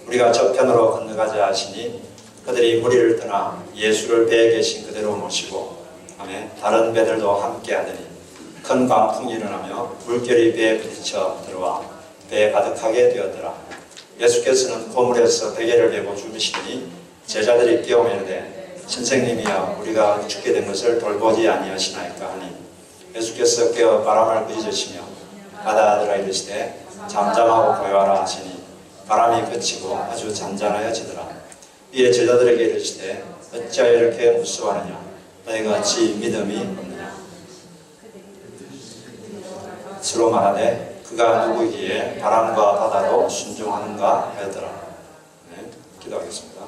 우리가 저편으로 건너가자 하시니 그들이 무리를 떠나 예수를 배에 계신 그대로 모시고 아멘. 다른 배들도 함께 하더니 큰 광풍이 일어나며 물결이 배에 부딪혀 들어와 배에 가득하게 되었더라. 예수께서는 고물에서 베개를 메고 주무시더니 제자들이 깨우며 이르되 선생님이여 우리가 죽게 된 것을 돌보지 아니하시나이까 하니 예수께서 깨어 바람을 부짖으시며 바다들아 이르시되 잠잠하고 고요하라 하시니 바람이 그치고 아주 잔잔하여지더라. 이에 제자들에게 이르시되 어찌하여 이렇게 무서워하느냐 너희가 어찌 믿음이 없느냐. 서로 말하되 그가 누구이기에 바람과 바다로 순종하는가 하였더라. 네, 기도하겠습니다.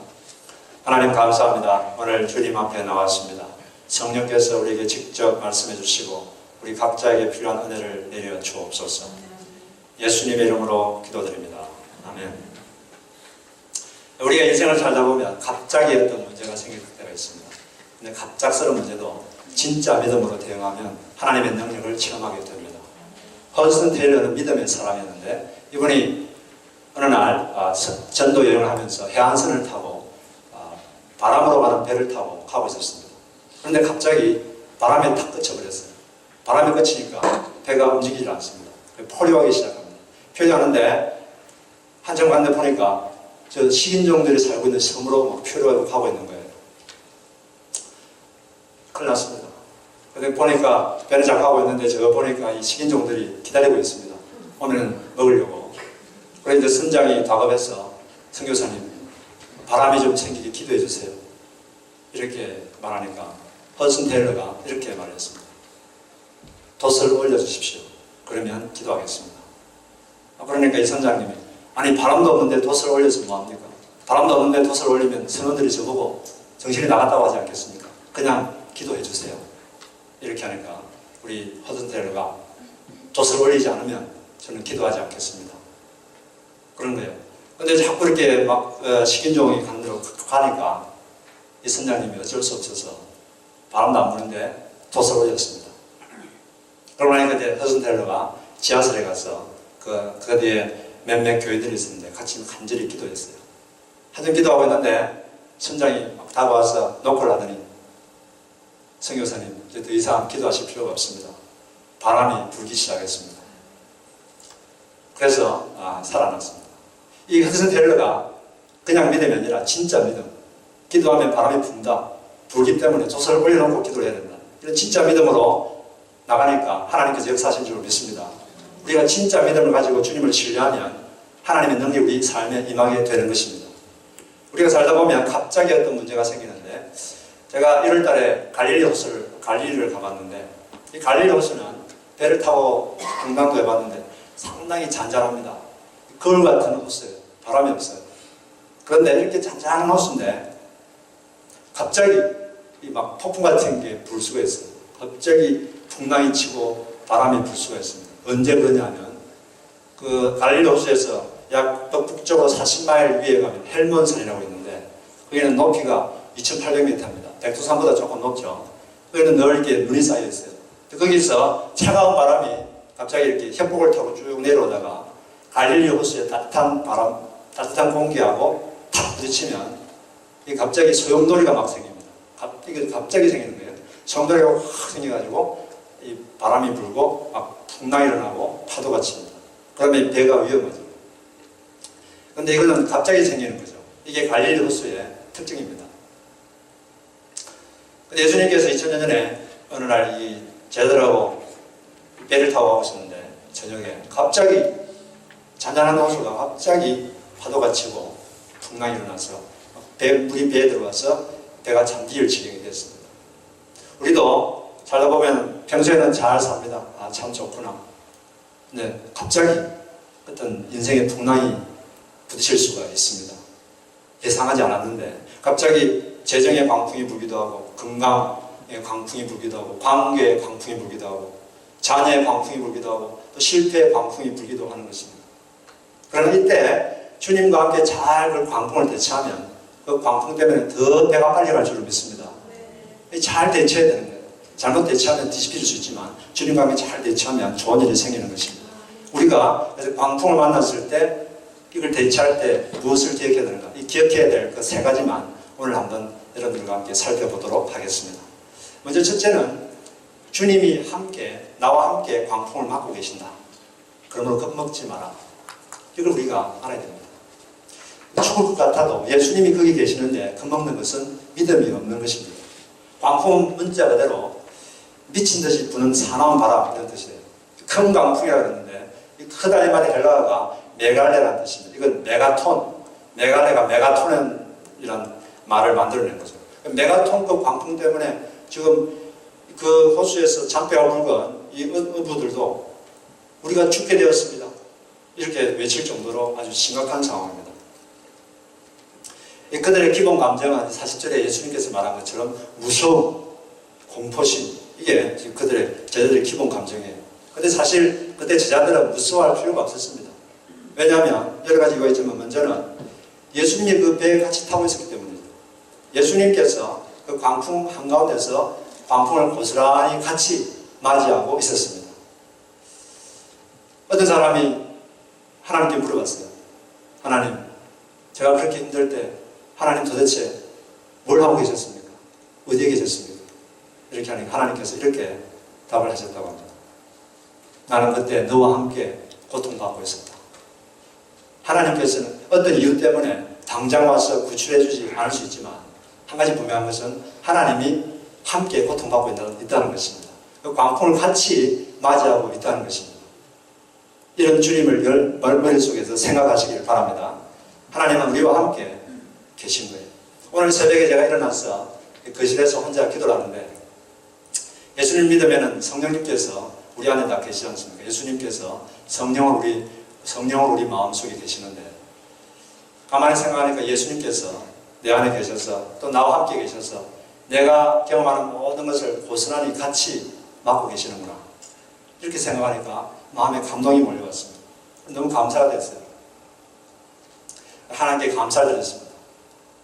하나님 감사합니다. 오늘 주님 앞에 나왔습니다. 성령께서 우리에게 직접 말씀해 주시고 우리 각자에게 필요한 은혜를 내려 주옵소서. 예수님의 이름으로 기도드립니다. 아멘. 우리가 인생을 살다 보면 갑자기 어떤 문제가 생길 때가 있습니다. 근데 갑작스러운 문제도 진짜 믿음으로 대응하면 하나님의 능력을 체험하게 됩니다. 허드슨 테일러는 믿음의 사람이었는데 이분이 어느 날 전도 여행을 하면서 해안선을 타고 바람으로 가는 배를 타고 가고 있었습니다. 그런데 갑자기 바람에 탁 그쳐버렸어요. 바람이 그치니까 배가 움직이지 않습니다. 포류하기 시작합니다. 표류하는데 한참 갔는데 보니까 저 식인종들이 살고 있는 섬으로 막 표류하고 가고 있는 거예요. 큰일 났습니다. 근데 보니까 배는 잘 가고 있는데 저거 보니까 이 식인종들이 기다리고 있습니다. 오면은 먹으려고. 그래서 이제 선장이 다급해서 선교사님 바람이 좀 생기게 기도해 주세요. 이렇게 말하니까 허드슨 테일러가 이렇게 말했습니다. 돛을 올려주십시오. 그러면 기도하겠습니다. 그러니까 이 선장님이 아니 바람도 없는데 돛을 올려서 뭐합니까? 바람도 없는데 돛을 올리면 선원들이 저보고 정신이 나갔다고 하지 않겠습니까? 그냥 기도해 주세요. 이렇게 하니까 우리 허드슨 테일러가 돛을 올리지 않으면 저는 기도하지 않겠습니다. 그런 거예요. 근데 자꾸 이렇게 막 식인종이 가는 대로 가니까 이 선장님이 어쩔 수 없어서 바람도 안 부는데 돛을 올렸습니다. 그러고 나니까 이제 허드슨 테일러가 지하실에 가서 그 뒤에 몇몇 교회들이 있었는데 같이 간절히 기도했어요. 하여튼 기도하고 있는데 선장이 막 다가와서 노크를 하더니 선교사님 이제 더 이상 기도하실 필요가 없습니다. 바람이 불기 시작했습니다. 그래서 살아났습니다. 이 허드슨 테일러가 그냥 믿음이 아니라 진짜 믿음. 기도하면 바람이 분다. 불기 때문에 돛을 올려놓고 기도를 해야 된다. 이런 진짜 믿음으로 나가니까 하나님께서 역사하신 줄 믿습니다. 우리가 진짜 믿음을 가지고 주님을 신뢰하면 하나님의 능력이 우리 삶에 임하게 되는 것입니다. 우리가 살다 보면 갑자기 어떤 문제가 생기는데 제가 1월 달에 갈릴리를 가봤는데 이 갈릴리 호수는 배를 타고 금강도 해봤는데 상당히 잔잔합니다. 거울 같은 호수예요. 바람이 없어요. 그런데 이렇게 잔잔한 호수인데 갑자기 막 폭풍 같은 게 불 수가 있어요. 갑자기 풍랑이 치고 바람이 불 수가 있습니다. 언제 그러냐면 그 갈릴리 호수에서 약 북쪽으로 40마일 위에 가면 헬몬산이라고 있는데 거기는 높이가 2,800m입니다. 백두산보다 조금 높죠. 거기는 넓게 눈이 쌓여 있어요. 거기서 차가운 바람이 갑자기 이렇게 협곡을 타고 쭉 내려오다가 갈릴리 호수에 따뜻한 바람, 따뜻한 공기하고 탁 부딪히면 이게 갑자기 소용돌이가 막 생깁니다. 이게 갑자기 생기는 거예요. 소용돌이가 확 생겨가지고 이 바람이 불고 막 풍랑이 일어나고 파도가 칩니다. 그러면 배가 위험하죠. 근데 이거는 갑자기 생기는 거죠. 이게 갈릴리 호수의 특징입니다. 예수님께서 2000년 전에 어느 날 이 제자들하고 배를 타고 가고 있었는데 저녁에 갑자기 잔잔한 호수가 갑자기 파도가 치고 풍랑이 일어나서 물이 배에 들어와서 배가 잠길 지경이 됐습니다. 우리도 살다 보면 평소에는 잘 삽니다. 참 좋구나. 근데 갑자기 어떤 인생의 풍랑이 부딪힐 수가 있습니다. 예상하지 않았는데 갑자기 재정의 광풍이 불기도 하고 건강의 광풍이 불기도 하고 관계의 광풍이 불기도 하고 자녀의 광풍이 불기도 하고 또 실패의 광풍이 불기도 하는 것입니다. 그러나 이때 주님과 함께 잘 그 광풍을 대처하면 그 광풍 때문에 더 배가 빨리 갈 줄을 믿습니다. 잘 대처해야 되는 거예요. 잘못 대처하면 뒤집힐 수 있지만 주님과 함께 잘 대처하면 좋은 일이 생기는 것입니다. 우리가 그래서 광풍을 만났을 때 이걸 대체할 때 무엇을 기억해야 되는가? 이 기억해야 될 그 세 가지만 오늘 한번 여러분들과 함께 살펴보도록 하겠습니다. 먼저 첫째는 주님이 나와 함께 광풍을 막고 계신다. 그러므로 겁먹지 마라. 이걸 우리가 알아야 됩니다. 죽을 것 같아도 예수님이 거기 계시는데 겁먹는 것은 믿음이 없는 것입니다. 광풍은 문자 그대로 미친 듯이 부는 사나운 바람 이런 뜻이에요. 큰 광풍이라고 그러는데 이 크다의 말의 헬라어가 메갈레라는 뜻입니다. 이건 메가톤, 메갈레가 메가톤이라는 말을 만들어낸 거죠. 메가톤급 광풍 때문에 지금 그 호수에서 장대가 붉은 이 어부들도 우리가 죽게 되었습니다. 이렇게 외칠 정도로 아주 심각한 상황입니다. 그들의 기본 감정은 40절에 예수님께서 말한 것처럼 무서움, 공포심, 이게 그들의 제자들의 기본 감정이에요. 근데 사실 그때 제자들은 무서워할 필요가 없었습니다. 왜냐하면 여러 가지 이유가 있지만 먼저는 예수님이 그 배에 같이 타고 있었기 때문이죠. 예수님께서 그 광풍 한가운데서 광풍을 고스란히 같이 맞이하고 있었습니다. 어떤 사람이 하나님께 물어봤어요. 하나님, 제가 그렇게 힘들 때 하나님 도대체 뭘 하고 계셨습니까? 어디에 계셨습니까? 이렇게 하니까 하나님께서 이렇게 답을 하셨다고 합니다. 나는 그때 너와 함께 고통받고 있었다. 하나님께서는 어떤 이유 때문에 당장 와서 구출해 주지 않을 수 있지만 한 가지 분명한 것은 하나님이 함께 고통받고 있다는 것입니다. 그 광풍을 같이 맞이하고 있다는 것입니다. 이런 주님을 머릿속에서 생각하시길 바랍니다. 하나님은 우리와 함께 계신 거예요. 오늘 새벽에 제가 일어나서 거실에서 혼자 기도를 하는데 예수님 믿으면 성령님께서 우리 안에 다 계시지 않습니까? 예수님께서 성령으로 우리 마음속에 계시는데 가만히 생각하니까 예수님께서 내 안에 계셔서 또 나와 함께 계셔서 내가 경험하는 모든 것을 고스란히 같이 맡고 계시는구나. 이렇게 생각하니까 마음에 감동이 몰려왔습니다. 너무 감사가 됐어요. 하나님께 감사를 드렸습니다.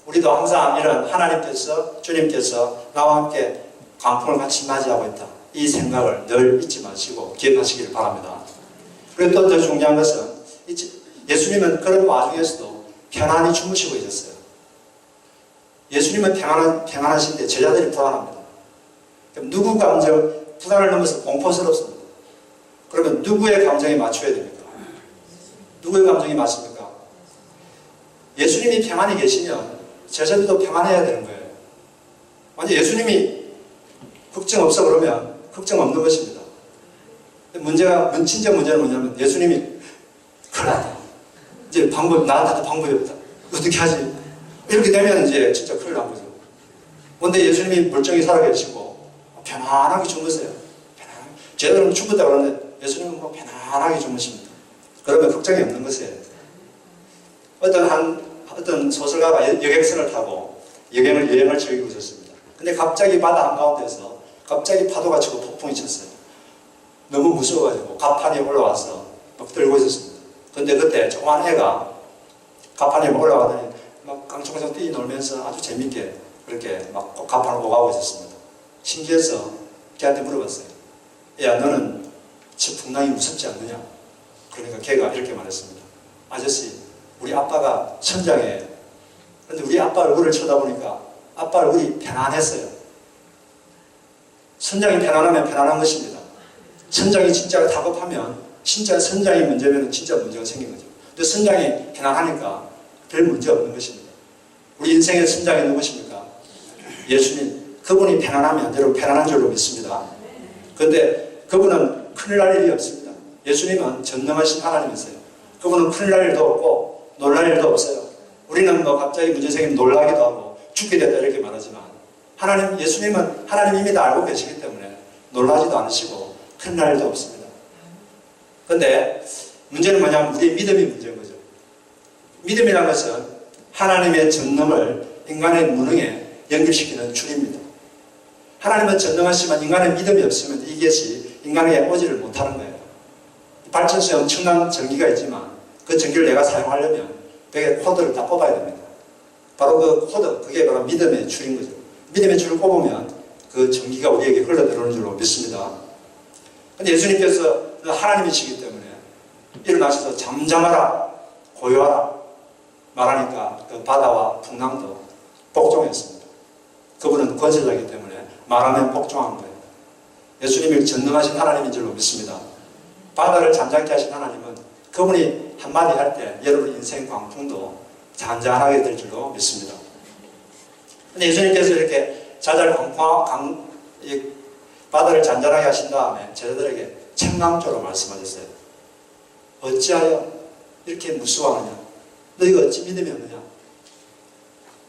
우리도 항상 이런 하나님께서, 주님께서 나와 함께 광풍을 같이 맞이하고 있다. 이 생각을 늘 잊지 마시고 기억하시길 바랍니다. 그리고 또 더 중요한 것은 예수님은 그런 와중에서도 편안히 주무시고 계셨어요. 예수님은 평안하신데 제자들이 불안합니다. 그럼 누구 감정, 불안을 넘어서 공포스럽습니다. 그러면 누구의 감정에 맞춰야 됩니까? 누구의 감정이 맞습니까? 예수님이 평안히 계시면 제자들도 평안해야 되는 거예요. 만약 예수님이 걱정 없어 그러면 걱정 없는 것입니다. 진짜 문제는 뭐냐면 예수님이 큰일 났다. 이제 나한테도 방법이 없다. 어떻게 하지? 이렇게 되면 이제 진짜 큰일 난 거죠. 그런데 예수님이 멀쩡히 살아계시고 편안하게 주무세요. 제자들은 죽었다 그러는데 예수님은 편안하게 주무십니다. 그러면 걱정이 없는 것이에요. 어떤 소설가가 여객선을 타고 여행을 즐기고 있었습니다. 근데 갑자기 바다 한가운데서 갑자기 파도가 치고 폭풍이 쳤어요. 너무 무서워가지고 갑판에 올라와서 막 들고 있었습니다. 근데 그때 조그만 애가 갑판에 올라가더니 막 깡총깡총 뛰놀면서 아주 재밌게 그렇게 막 갑판을 오가고 있었습니다. 신기해서 걔한테 물어봤어요. 야, 너는 저 풍랑이 무섭지 않느냐? 그러니까 걔가 이렇게 말했습니다. 아저씨, 우리 아빠가 천장이에요. 그런데 우리 아빠 얼굴을 쳐다보니까 아빠 얼굴이 편안했어요. 천장이 편안하면 편안한 것입니다. 천장이 진짜 다급하면 진짜 천장이 문제면 진짜 문제가 생긴 거죠. 근데 천장이 편안하니까 별 문제 없는 것입니다. 우리 인생의 천장이 누구십니까? 예수님. 그분이 편안하면 여러분 편안한 줄로 믿습니다. 그런데 그분은 큰일 날 일이 없습니다. 예수님은 전능하신 하나님이세요. 그분은 큰일 날 일도 없고 놀랄 일도 없어요. 우리는 갑자기 문제 생기면 놀라기도 하고 죽게 됐다 이렇게 말하지만 예수님은 하나님이 다 알고 계시기 때문에 놀라지도 않으시고 큰일 날 일도 없습니다. 그런데 문제는 뭐냐면 우리의 믿음이 문제인 거죠. 믿음이라는 것은 하나님의 전능을 인간의 무능에 연결시키는 줄입니다. 하나님은 전능하시지만 인간의 믿음이 없으면 이것이 인간에게 오지를 못하는 거예요. 발전소에 엄청난 전기가 있지만 그 전기를 내가 사용하려면 벽에 코드를 다 뽑아야 됩니다. 바로 그 코드, 그게 바로 믿음의 줄인 거죠. 믿음의 줄을 뽑으면 그 전기가 우리에게 흘러들어오는 줄로 믿습니다. 그런데 예수님께서 하나님이시기 때문에 일어나셔서 잠잠하라. 고요하라 말하니까 그 바다와 풍랑도 복종했습니다. 그분은 권세자이기 때문에 말하면 복종한 거예요. 예수님이 전능하신 하나님인 줄로 믿습니다. 바다를 잠잠케 하신 하나님은 그분이 한마디 할 때 여러분 인생 광풍도 잔잔하게 될 줄로 믿습니다. 근데 예수님께서 이렇게 바다를 잔잔하게 하신 다음에 제자들에게 책망조로 말씀하셨어요. 어찌하여 이렇게 무서워하느냐? 너희가 어찌 믿음이 없느냐?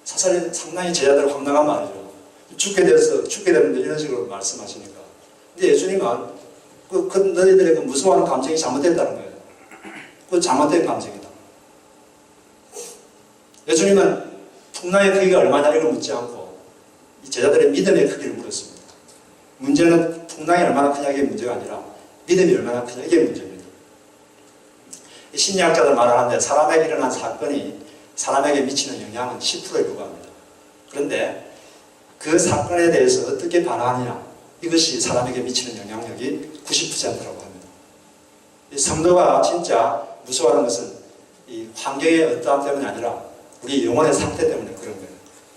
사실 상당히 제자들 황당한 말이죠. 죽게 되는데 이런 식으로 말씀하시니까. 근데 예수님은 너희들의 그 무서워하는 감정이 잘못됐다는 거예요. 그 잘못된 감정이다. 예수님은 풍랑의 크기가 얼마냐 이걸 묻지 않고 이 제자들의 믿음의 크기를 물었습니다. 문제는 풍랑이 얼마나 크냐의 문제가 아니라 믿음이 얼마나 크냐 이게 문제입니다. 심리학자들 말하는데 사람에게 일어난 사건이 사람에게 미치는 영향은 10%에 불과합니다. 그런데 그 사건에 대해서 어떻게 반응하느냐 이것이 사람에게 미치는 영향력이 90%라고 합니다. 이 성도가 진짜 무서워하는 것은 이 환경의 어떠함 때문이 아니라 우리 영혼의 상태 때문에 그런 거예요.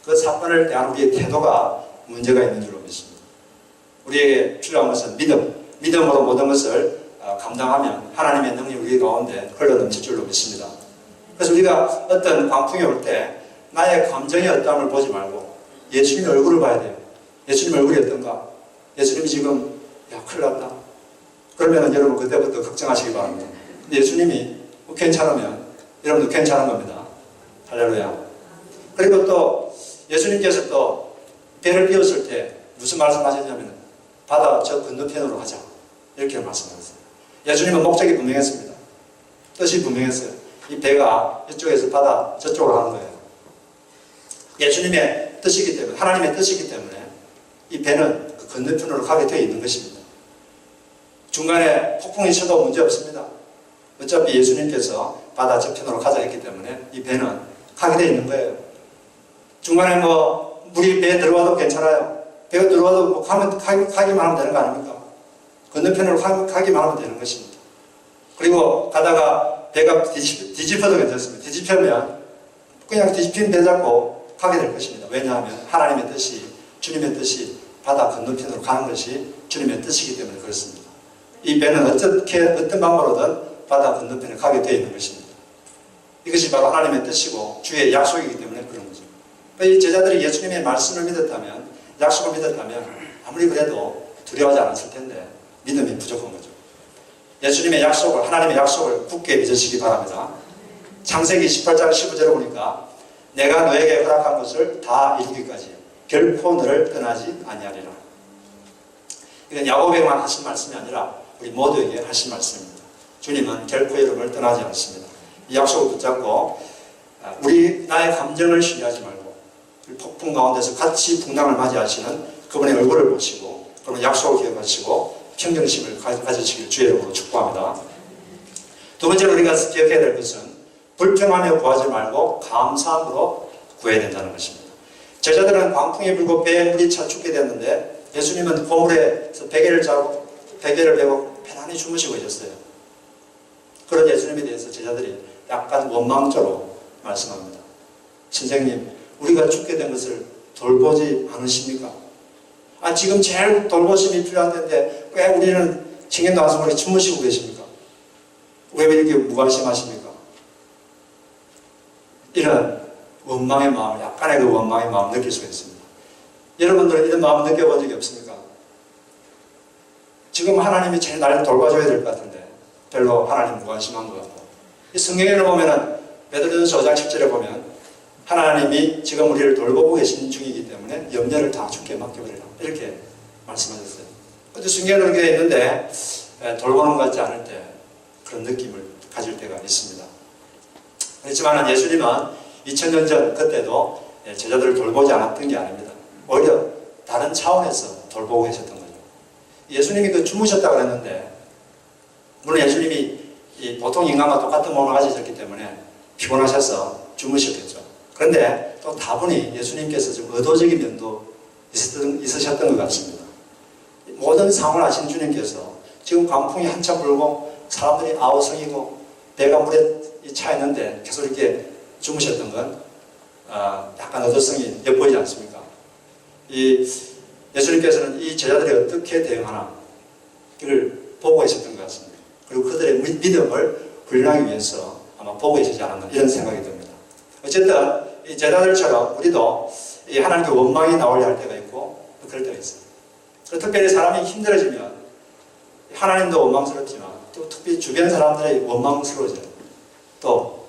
그 사건을 대한 우리의 태도가 문제가 있는 줄로 믿습니다. 우리에게 필요한 것은 믿음으로 모든 것을 감당하면 하나님의 능력이 우리 가운데 흘러넘칠 줄로 믿습니다. 그래서 우리가 어떤 광풍이 올 때 나의 감정이 어떠함을 보지 말고 예수님의 얼굴을 봐야 돼요. 예수님 얼굴이 어떤가? 예수님이 지금 큰일 났다. 그러면 여러분 그때부터 걱정하시기 바랍니다. 근데 예수님이 괜찮으면 여러분도 괜찮은 겁니다. 할렐루야. 그리고 또 예수님께서 또 배를 띄웠을 때 무슨 말씀하셨냐면 바다 저 건너편으로 가자 이렇게 말씀하셨어요. 예수님은 목적이 분명했습니다. 뜻이 분명했어요. 이 배가 이쪽에서 바다 저쪽으로 가는 거예요. 예수님의 뜻이기 때문에 하나님의 뜻이기 때문에 이 배는 그 건너편으로 가게 되어 있는 것입니다. 중간에 폭풍이 쳐도 문제 없습니다. 어차피 예수님께서 바다 저편으로 가자 했기 때문에 이 배는 가게 되어 있는 거예요. 중간에 물이 배에 들어와도 괜찮아요. 배가 들어와도 가기만 하면 되는 거 아닙니까? 건너편으로 가기만 하면 되는 것입니다. 그리고 가다가 배가 뒤집어도 괜찮습니다. 뒤집히면 그냥 뒤집힌 배 잡고 가게 될 것입니다. 왜냐하면 하나님의 뜻이 주님의 뜻이 바다 건너편으로 가는 것이 주님의 뜻이기 때문에 그렇습니다. 이 배는 어떤 방법으로든 바다 건너편에 가게 되어 있는 것입니다. 이것이 바로 하나님의 뜻이고 주의 약속이기 때문에 그런 거죠. 이 제자들이 예수님의 말씀을 믿었다면 약속을 믿었다면 아무리 그래도 두려워하지 않았을 텐데 믿음이 부족한 거죠. 예수님의 약속을 하나님의 약속을 굳게 믿으시기 바랍니다. 창세기 18장 15절에 보니까 내가 너에게 허락한 것을 다 이루기까지 결코 너를 떠나지 아니하리라. 이건 야곱에게만 하신 말씀이 아니라 우리 모두에게 하신 말씀입니다. 주님은 결코 여러분을 떠나지 않습니다. 이 약속을 붙잡고 나의 감정을 신뢰하지 말고 폭풍 가운데서 같이 풍랑을 맞이하시는 그분의 얼굴을 보시고 그분 약속을 기억하시고 평정심을 가지시길 주의 이름으로 축복합니다. 두 번째로 우리가 기억해야 될 것은 불평하며 구하지 말고 감사함으로 구해야 된다는 것입니다. 제자들은 광풍이 불고 배에 물이 차 죽게 됐는데 예수님은 고물에서 베개를 베고 편안히 주무시고 계셨어요. 그런 예수님에 대해서 제자들이 약간 원망조로 말씀합니다. 선생님, 우리가 죽게 된 것을 돌보지 않으십니까? 지금 제일 돌보심이 필요한 텐데 왜 우리는 청년도 한숨을 주무시고 계십니까? 왜 이렇게 무관심하십니까? 이런 원망의 마음, 약간의 그 원망의 마음 느낄 수가 있습니다. 여러분들은 이런 마음 느껴본 적이 없습니까? 지금 하나님이 제일 나를 돌봐줘야 될 것 같은데 별로 하나님 무관심한 것 같고 이 성경에를 보면은 베드로전서 5장 10절에 보면 하나님이 지금 우리를 돌보고 계신 중이기 때문에 염려를 다 주께 맡겨버리라 이렇게 말씀하셨어요. 근데 성경에 그렇게 되어 있는데 돌보는 것 같지 않을 때 그런 느낌을 가질 때가 있습니다. 그렇지만 예수님은 2000년 전 그때도 제자들을 돌보지 않았던 게 아닙니다. 오히려 다른 차원에서 돌보고 계셨던 거죠. 예수님이 주무셨다고 그랬는데 물론 예수님이 보통 인간과 똑같은 몸을 가지셨기 때문에 피곤하셔서 주무셨겠죠. 그런데 또 다분히 예수님께서 좀 의도적인 면도 있으셨던 것 같습니다. 모든 상황을 아시는 주님께서 지금 광풍이 한참 불고 사람들이 아우성이고 배가 물에 차 있는데 계속 이렇게 주무셨던 건 약간 어두성이 엿보이지 않습니까? 예수님께서는 이 제자들이 어떻게 대응하나 이를 보고 계셨던 것 같습니다. 그리고 그들의 믿음을 훈련하기 위해서 아마 보고 계시지 않았나 이런 생각이 듭니다. 어쨌든 이 제자들처럼 우리도 이 하나님께 원망이 나오려 할 때가 있고 그럴 때가 있어요. 특별히 사람이 힘들어지면 하나님도 원망스럽지만 또 특히 주변 사람들이 원망스러워져요. 또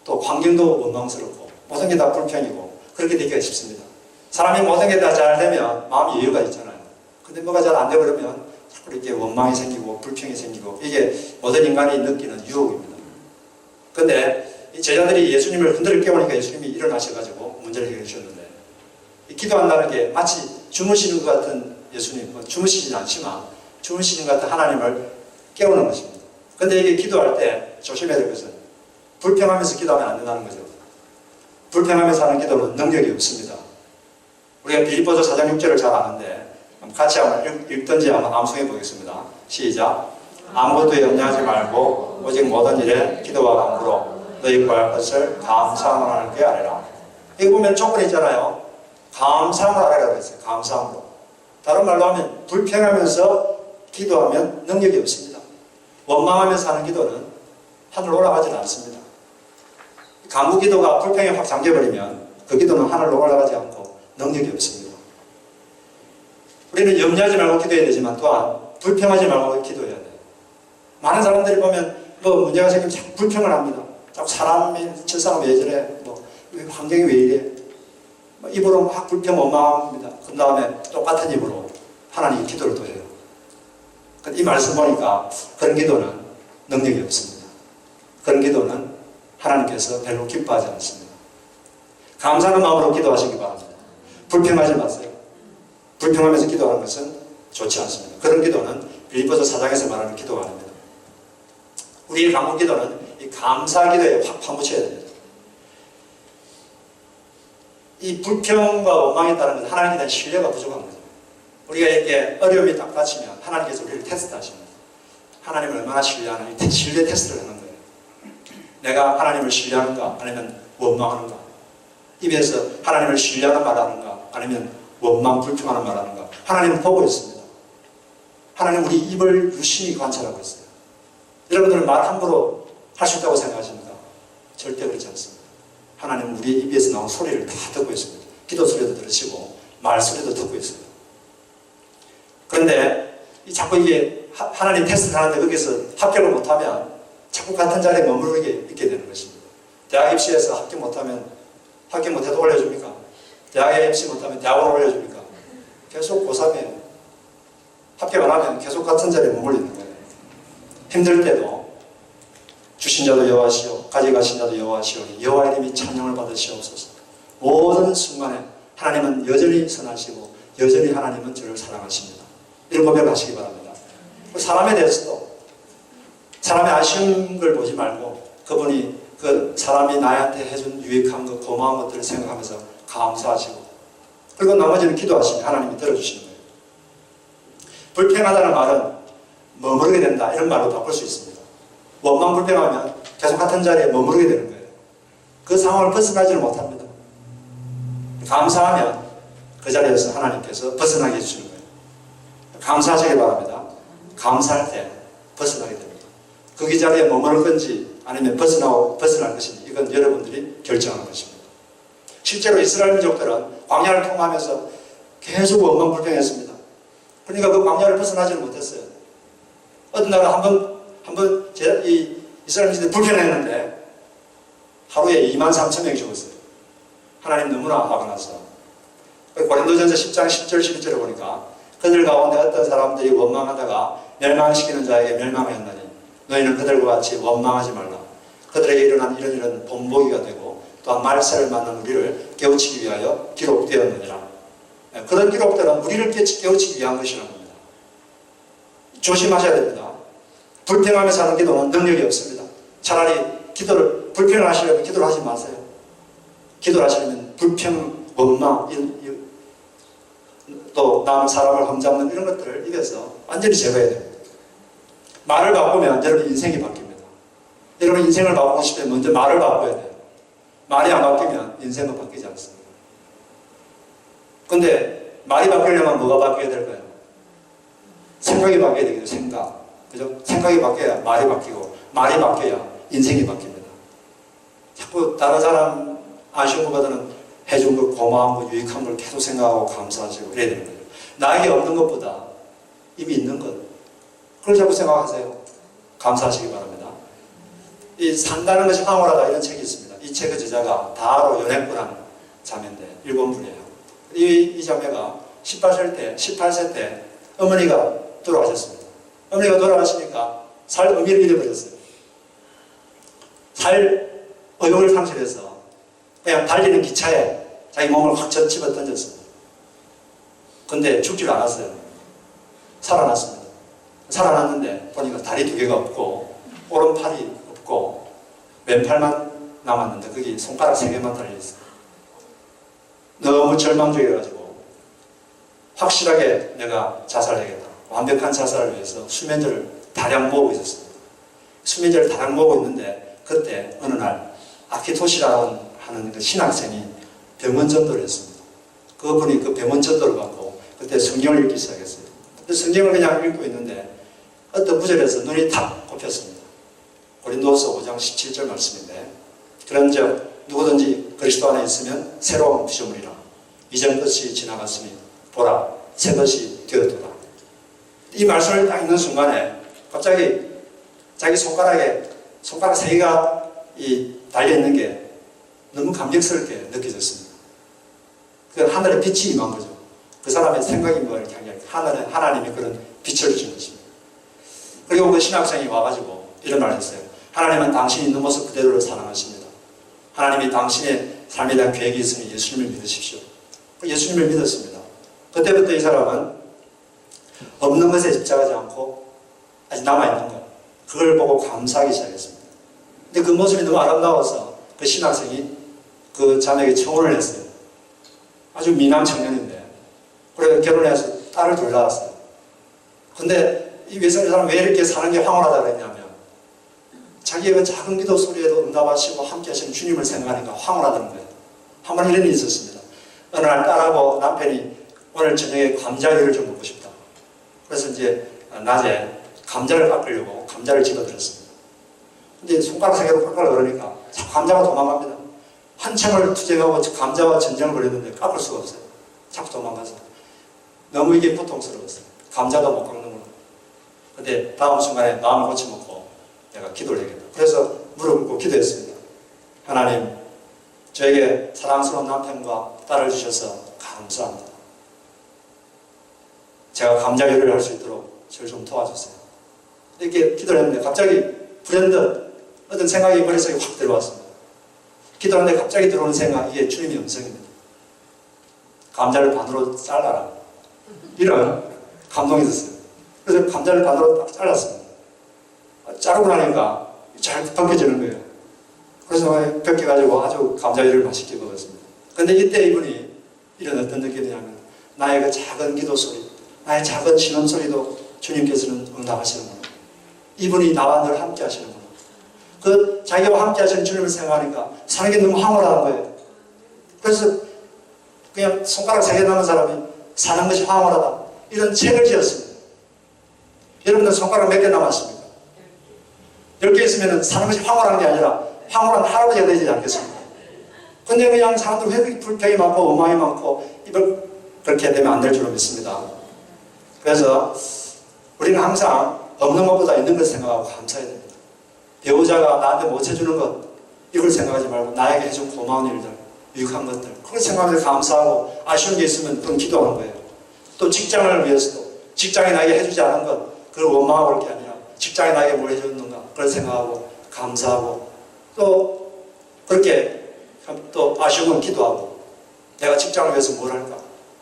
환경도 원망스럽고 모든 게 다 불평이고 그렇게 되기가 쉽습니다. 사람이 모든 게 다 잘 되면 마음이 여유가 있잖아요. 근데 뭐가 잘 안 되고 그러면 자꾸 이렇게 원망이 생기고 불평이 생기고 이게 모든 인간이 느끼는 유혹입니다. 근데 이 제자들이 예수님을 흔들어 깨우니까 예수님이 일어나셔가지고 문제를 해결해 주셨는데 기도한다는 게 마치 주무시는 것 같은 예수님, 주무시진 않지만 주무시는 것 같은 하나님을 깨우는 것입니다. 근데 이게 기도할 때 조심해야 될 것은 불평하면서 기도하면 안 된다는 거죠. 불평하면서 하는 기도는 능력이 없습니다. 우리가 빌립보서 4장 6절을 잘 아는데 같이 한번 읽든지 한번 암송해 보겠습니다. 시작. 아무것도 염려하지 말고 오직 모든 일에 기도와 간구로 너희 구할 것을 감사함으로 하나님께 아뢰라. 이거 보면 조건이 있잖아요. 감사함으로 아뢰라 그랬어요. 감사함으로. 다른 말로 하면 불평하면서 기도하면 능력이 없습니다. 원망하면서 하는 기도는 하늘로 올라가지는 않습니다. 간구 기도가 불평에 확 잠겨버리면 그 기도는 하늘로 올라가지 않고 능력이 없습니다. 우리는 염려하지 말고 기도해야 되지만 또한 불평하지 말고 기도해야 돼요. 많은 사람들이 보면 뭐 문제가 생기면 자꾸 불평을 합니다. 자꾸 저 사람 왜 저래? 환경이 왜 이래? 입으로 막 불평 원망합니다. 그 다음에 똑같은 입으로 하나님 기도를 또 해요. 이 말씀 보니까 그런 기도는 능력이 없습니다. 그런 기도는 하나님께서 별로 기뻐하지 않습니다. 감사하는 마음으로 기도하시기 바랍니다. 불평하지 마세요. 불평하면서 기도하는 것은 좋지 않습니다. 그런 기도는 빌립보서 4장에서 말하는 기도가 아닙니다. 우리의 간구 기도는 이 감사 기도에 확 파묻혀야 됩니다. 이 불평과 원망에 따른 것은 하나님에 대한 신뢰가 부족한 거죠. 우리가 이렇게 어려움이 딱 닥치면 하나님께서 우리를 테스트하십니다. 하나님을 얼마나 신뢰하나 이 신뢰 테스트를 하는 거예요. 내가 하나님을 신뢰하는가 아니면 원망하는가. 입에서 하나님을 신뢰하는 말하는가 아니면 원망 불평하는 말하는가. 하나님은 보고 있습니다. 하나님 우리 입을 유심히 관찰하고 있어요. 여러분들은 말 함부로 할 수 있다고 생각하십니까? 절대 그렇지 않습니다. 하나님은 우리 입에서 나온 소리를 다 듣고 있습니다. 기도 소리도 들으시고 말 소리도 듣고 있어요. 그런데 자꾸 이게 하나님 테스트를 하는데 거기서 합격을 못하면 자꾸 같은 자리에 머무르게 있게 되는 것입니다. 대학 입시에서 합격 못해도 올려줍니까? 대학에 입시 못하면 대학원 올려줍니까? 계속 고3이에요. 합격 안 하면 계속 같은 자리에 머물러 있는 거예요. 힘들 때도 주신 자도 여호와시오 가져가신 자도 여호와시오니 여호와의 이름이 찬양을 받으시옵소서. 모든 순간에 하나님은 여전히 선하시고 여전히 하나님은 저를 사랑하십니다. 이런 고백을 하시기 바랍니다. 사람에 대해서도 사람의 아쉬운 걸 보지 말고 그분이 그 사람이 나한테 해준 유익한 것, 고마운 것들을 생각하면서 감사하시고 그리고 나머지는 기도하시면 하나님이 들어주시는 거예요. 불평하다는 말은 머무르게 된다 이런 말로 바꿀 수 있습니다. 원망 불평하면 계속 같은 자리에 머무르게 되는 거예요. 그 상황을 벗어나지를 못합니다. 감사하면 그 자리에서 하나님께서 벗어나게 해주시는 거예요. 감사하시기 바랍니다. 감사할 때 벗어나게 됩니다. 그 자리에 머무를 건지 아니면 벗어날 것인지 이건 여러분들이 결정하는 것입니다. 실제로 이스라엘 민족들은 광야를 통과하면서 계속 원망 불평했습니다. 그러니까 그 광야를 벗어나지를 못했어요. 어떤 날 한번 이 이스라엘 민족들이 불평했는데 하루에 23,000명이 죽었어요. 하나님 너무나 화가 나서 고린도전서 10장 10절 11절에 보니까 그들 가운데 어떤 사람들이 원망하다가 멸망시키는 자에게 멸망하였나니 너희는 그들과 같이 원망하지 말라. 그들에게 일어난 이런 본보기가 되고 또한 말세를 만난 우리를 깨우치기 위하여 기록되었느니라. 그런 기록들은 우리를 깨우치기 위한 것이라는 겁니다. 조심하셔야 됩니다. 불평하면서 하는 기도는 능력이 없습니다. 차라리 불평을 하시려면 기도를 하지 마세요. 기도를 하시려면 불평, 원망, 또 남은 사람을 험잡는 이런 것들을 이겨서 완전히 제거해야 됩니다. 말을 바꾸면 여러분 인생이 바뀝니다. 여러분 인생을 바꾸고 싶으면 먼저 말을 바꿔야 돼요. 말이 안 바뀌면 인생은 바뀌지 않습니다. 근데 말이 바뀌려면 뭐가 바뀌어야 될까요? 생각이 바뀌어야 되겠죠. 생각. 그죠? 생각이 바뀌어야 말이 바뀌고 말이 바뀌어야 인생이 바뀝니다. 자꾸 다른 사람 아쉬운 것보다는 해준 거 고마운 거 유익한 걸 계속 생각하고 감사하시고 이래야 되는 거죠. 나에게 없는 것보다 이미 있는 것 그걸 자꾸 생각하세요. 감사하시기 바랍니다. 이 산다는 것이 황홀하다 이런 책이 있습니다. 이 책의 저자가 다하로 연애꾼한 자매인데 일본 분이에요. 이 자매가 18세 때 어머니가 돌아가셨습니다. 어머니가 돌아가시니까 살 의미를 잃어버렸어요. 살 의욕을 상실해서 그냥 달리는 기차에 자기 몸을 확 집어 던졌습니다. 근데 죽질 않았어요. 살아났습니다. 살아났는데 보니까 다리 2개가 없고 오른팔이 없고 왼팔만 남았는데 거기 손가락 3개만 달려있어요. 너무 절망적이어가지고 확실하게 내가 자살해야겠다. 완벽한 자살을 위해서 수면제를 다량 모으고 있었습니다. 수면제를 다량 모으고 있는데 그때 어느 날 아키토시라는 하는 그 신학생이 병원 전도를 했습니다. 그분이 그 병원 전도를 받고 그때 성경을 읽기 시작했어요. 성경을 그냥 읽고 있는데 어떤 구절에서 눈이 탁 꼽혔습니다. 고린도서 5장 17절 말씀인데 그런즉 누구든지 그리스도 안에 있으면 새로운 피조물이라 이전 것이 지나갔으니 보라 새 것이 되었도다. 이 말씀을 딱 읽는 순간에 갑자기 자기 손가락 3개가 달려있는 게 너무 감격스럽게 느껴졌습니다. 그 하늘의 빛이 임한 거죠. 그 사람의 생각이 뭐 이렇게 하나님이 그런 빛을 주신 것입니다. 그리고 그 신학생이 와가지고 이런 말을 했어요. 하나님은 당신이 있는 모습 그대로를 사랑하십니다. 하나님이 당신의 삶에 대한 계획이 있으니 예수님을 믿으십시오. 예수님을 믿었습니다. 그때부터 이 사람은 없는 것에 집착하지 않고 아직 남아있는 것 그걸 보고 감사하기 시작했습니다. 근데 그 모습이 너무 아름다워서 그 신학생이 그 자매에게 청혼을 했어요. 아주 미남 청년인데 그래서 결혼해서 딸을 둘 낳았어요. 근데 이 사람 왜 이렇게 사는 게 황홀하다고 했냐면 자기의 그 작은 기도 소리에도 응답하시고 함께 하시는 주님을 생각하니까 황홀하다는 거예요. 한 번 이런 일이 있었습니다. 어느 날 딸하고 남편이 오늘 저녁에 감자요리를 좀 먹고 싶다. 그래서 이제 낮에 감자를 깎으려고 감자를 집어들었습니다. 근데 손가락 3개로 깎으려고 그러니까 감자가 도망갑니다. 한참을 투쟁하고 감자와 전쟁을 벌였는데 깎을 수가 없어요. 자꾸 도망가서. 너무 이게 고통스러웠어요. 감자도 못 깎는구나. 근데 다음 순간에 마음을 고쳐먹고 내가 기도를 해야겠다. 그래서 무릎 꿇고 기도했습니다. 하나님, 저에게 사랑스러운 남편과 딸을 주셔서 감사합니다. 제가 감자 요리를 할 수 있도록 저를 좀 도와주세요. 이렇게 기도를 했는데 갑자기 불현듯 어떤 생각이 머릿속에 확 들어왔습니다. 기도하는데 갑자기 들어오는 생각, 이게 주님의 음성입니다. 감자를 반으로 잘라라. 이런 감동이 있었어요. 그래서 감자를 반으로 딱 잘랐습니다. 자르고 나니까 잘 벗겨지는 거예요. 그래서 벗겨가지고 아주 감자요리를 맛있게 먹었습니다. 근데 이때 이분이 이런 어떤 느낌이냐면 나의 그 작은 기도 소리, 나의 작은 신음 소리도 주님께서는 응답하시는구나. 이분이 나와 늘 함께 하시는구나. 그 자기와 함께 하시는 주님을 생각하니까 사는 게 너무 황홀한 거예요. 그래서 그냥 손가락 3개 남은 사람이 사는 것이 황홀하다. 이런 책을 지었습니다. 여러분들 손가락 몇 개 남았습니까? 10개 있으면 사는 것이 황홀한 게 아니라 황홀한 할아버지가 되지 않겠습니까? 근데 그냥 사람들 왜 불평이 많고 어망이 많고 이걸 그렇게 되면 안 될 줄로 믿습니다. 그래서 우리는 항상 없는 것보다 있는 걸 생각하고 감사해야 됩니다. 배우자가 나한테 못 해주는 것 이걸 생각하지 말고 나에게 해준 고마운 일들, 유익한 것들 그걸 생각해서 감사하고 아쉬운 게 있으면 그건 기도하는 거예요. 또 직장을 위해서도 직장이 나에게 해주지 않은 것 그걸 원망하고 할 게 아니라 직장이 나에게 뭘 해줬는가 그걸 생각하고 감사하고 또 그렇게 또 아쉬운 건 기도하고 내가 직장을 위해서 뭘 할까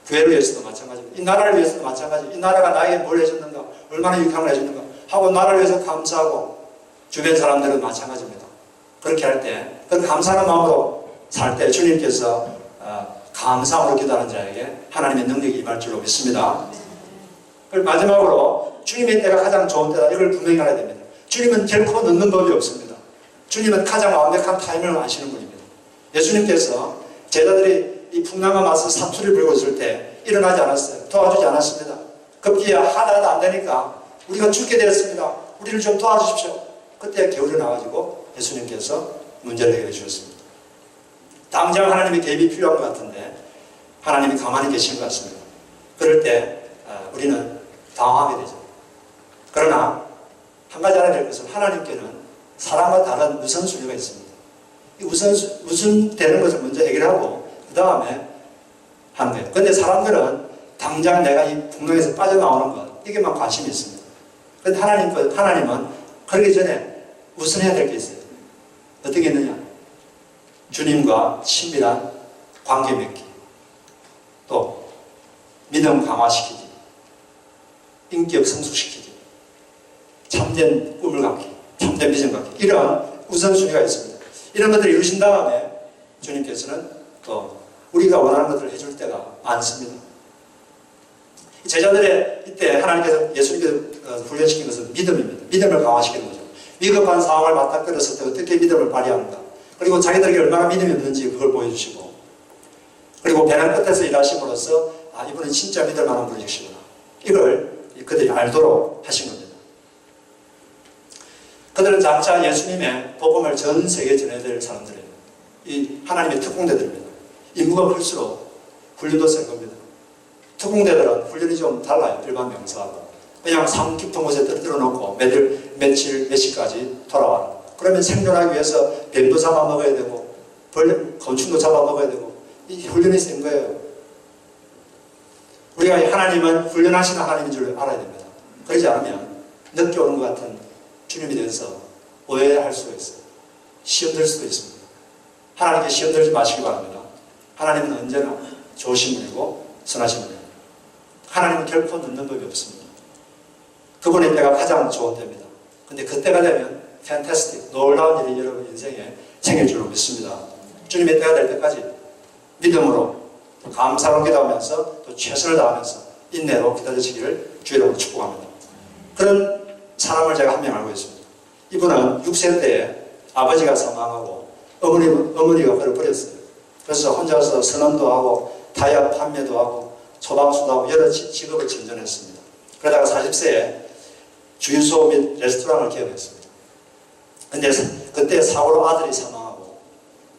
교회를 위해서도 마찬가지입니다. 이 나라를 위해서도 마찬가지입니다. 이 나라가 나에게 뭘 해줬는가 얼마나 유익한 걸 해줬는가 하고 나라를 위해서 감사하고 주변 사람들은 마찬가지입니다. 그렇게 할 때 그 감사하는 마음으로 살 때 주님께서 감사함으로 기도하는 자에게 하나님의 능력이 임할 줄로 믿습니다. 그리고 마지막으로 주님의 때가 가장 좋은 때다. 이걸 분명히 알아야 됩니다. 주님은 결코 늦는 법이 없습니다. 주님은 가장 완벽한 타이밍을 아시는 분입니다. 예수님께서 제자들이 이 풍랑과 맞서 사투를 불고 있을 때 일어나지 않았어요. 도와주지 않았습니다. 급기야 하나도 안 되니까 우리가 죽게 되었습니다. 우리를 좀 도와주십시오. 그때 겨울에 나가지고 예수님께서 문제를 해결해 주셨습니다. 당장 하나님의 개입이 필요한 것 같은데 하나님이 가만히 계신 것 같습니다. 그럴 때 우리는 당황하게 되죠. 그러나 한 가지 알아야 될 것은 하나님께는 사람과 다른 우선순위가 있습니다. 이 우선되는 것을 먼저 해결하고 그 다음에 하는 거예요. 그런데 사람들은 당장 내가 이 풍랑에서 빠져나오는 것 이게만 관심이 있습니다. 그런데 하나님은 그러기 전에 우선해야 될 게 있어요. 어떻게 했느냐? 주님과 친밀한 관계 맺기, 또 믿음 강화시키기, 인격 성숙시키기, 참된 꿈을 갖기, 참된 비전 갖기, 이런 우선순위가 있습니다. 이런 것들을 이루신 다음에 주님께서는 또 우리가 원하는 것들을 해줄 때가 많습니다. 제자들의 이때 하나님께서 예수님께서 훈련시킨 것은 믿음입니다. 믿음을 강화시키는 거죠. 위급한 상황을 맞닥뜨렸을 때 어떻게 믿음을 발휘하는가, 그리고 자기들에게 얼마나 믿음이 없는지 그걸 보여주시고, 그리고 배낭 끝에서 일하심으로써 이분은 진짜 믿을 만한 분이시구나, 이걸 그들이 알도록 하신 겁니다. 그들은 장차 예수님의 복음을 전 세계에 전해야 될 사람들이에요. 이 하나님의 특공대들입니다. 임무가 클수록 훈련도 센 겁니다. 특공대들은 훈련이 좀 달라요. 일반 병사하고. 그냥 산 깊은 곳에 떨어뜨려 놓고 며칠, 몇 시까지 돌아와라. 그러면 생존하기 위해서 뱀도 잡아먹어야 되고 곤충도 잡아먹어야 되고, 이 훈련이 센 거예요. 우리가 하나님은 훈련하시는 하나님인 줄 알아야 됩니다. 그러지 않으면 늦게 오는 것 같은 주님에 대해서 오해할 수가 있어요. 시험 들 수도 있습니다. 하나님께 시험 들지 마시기 바랍니다. 하나님은 언제나 좋으신 분이고 선하신 분입니다. 하나님은 결코 늦는 법이 없습니다. 그분의 때가 가장 좋은 때입니다. 근데 그 때가 되면 fantastic, 놀라운 일이 여러분 인생에 생길 줄로 믿습니다. 주님의 때가 될 때까지 믿음으로 감사로 기도하면서 또 최선을 다하면서 인내로 기다리시기를 주의로 축복합니다. 그런 사람을 제가 한 명 알고 있습니다. 이분은 6세 때에 아버지가 사망하고 어머니가 그를 버렸어요. 그래서 혼자서 선언도 하고 다이아 판매도 하고 소방수도 하고 여러 직업을 전전했습니다. 그러다가 40세에 주유소 및 레스토랑을 개업했습니다. 근데 그때 사고로 아들이 사망하고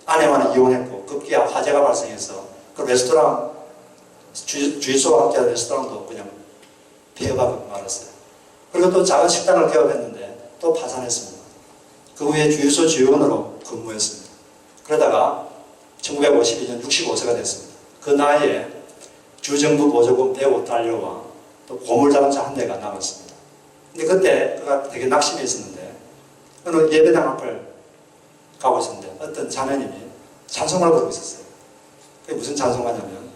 아내와는 이혼했고 급기야 화재가 발생해서 그 레스토랑, 주유소와 함께한 레스토랑도 그냥 폐업하고 말았어요. 그리고 또 작은 식당을 개업했는데 또 파산했습니다. 그 후에 주유소 지휘원으로 근무했습니다. 그러다가 1952년 65세가 됐습니다. 그 나이에 주정부 보조금 105달러와 또 고물자동차 한 대가 남았습니다. 근데 그때 그가 되게 낙심해 있었는데 어느 예배당 앞을 가고 있었는데 어떤 자매님이 찬송을 부르고 있었어요. 그게 무슨 찬송가냐면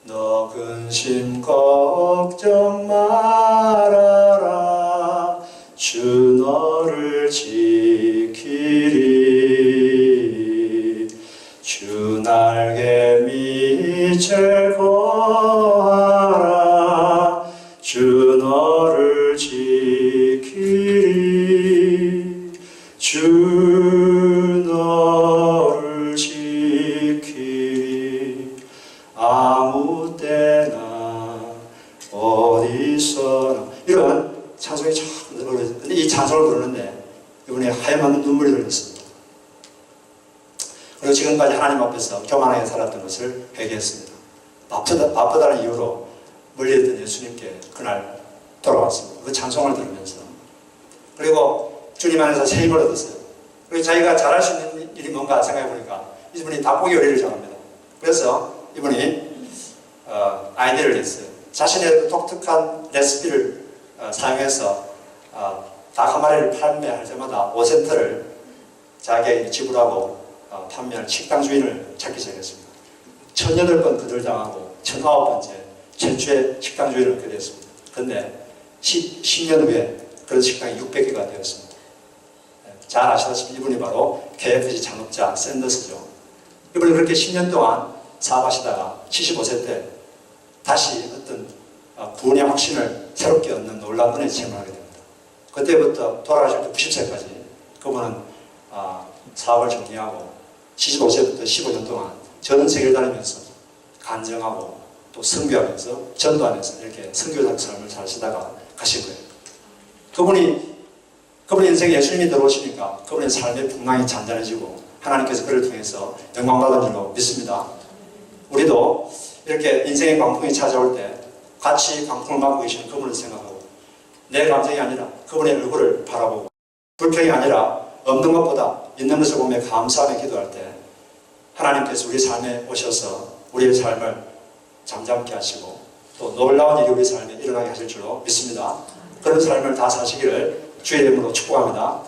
너 근심 걱정 말아라 주 너를 지키리 주 날개 밑에 거하라 주 너를 지키리 주 너를 지키리 아무 때나 어디서나, 이런 찬송이 참 어려워요. 근데 이 찬송을 부르는데 이번에 하염없는 눈물이 흘렸습니다. 그리고 지금까지 하나님 앞에서 교만하게 살았던 것을 회개했습니다. 바쁘다는 이유로 멀리했던 예수님께 그날 돌아왔습니다. 그 찬송을 들으면서. 그리고 주님 안에서 새 힘을 얻었어요. 그리고 자기가 잘할 수 있는 일이 뭔가 생각해보니까 이분이 닭고기 요리를 잘합니다. 그래서 이분이 아이디어를 냈어요. 자신의 독특한 레시피를 사용해서 닭 한 마리를 판매할 때마다 5센트를 자기에게 지불하고 판매할 식당 주인을 찾기 시작했습니다. 1008번 거절당하고 1009번째 최초의 식당 주인을 얻게 됐습니다. 그런데 10년 후에 그런 식당이 600개가 되었습니다. 잘 아시다시피 이분이 바로 KFC 창업자 샌더스죠. 이분이 그렇게 10년 동안 사업하시다가 75세 때 다시 어떤 구원의 확신을 새롭게 얻는 놀라운 은혜 체험을 하게 됩니다. 그때부터 돌아가실 때 90세까지 그분은 사업을 정리하고 75세부터 15년 동안 전 세계를 다니면서 간증하고 또 선교하면서 전도하면서 이렇게 선교사의 삶을 사시다가 가신 거예요. 그분의 인생에 예수님이 들어오시니까 그분의 삶의 풍랑이 잔잔해지고 하나님께서 그를 통해서 영광받은 줄로 믿습니다. 우리도 이렇게 인생의 광풍이 찾아올 때 같이 광풍을 맞고 계시는 그분을 생각하고 내 감정이 아니라 그분의 얼굴을 바라보고 불평이 아니라 없는 것보다 있는 것을 보며 감사하며 기도할 때 하나님께서 우리 삶에 오셔서 우리의 삶을 잠잠케 하시고 또 놀라운 일이 우리 삶에 일어나게 하실 줄로 믿습니다. 그런 삶을 다 사시기를 주의 이름으로 축복합니다.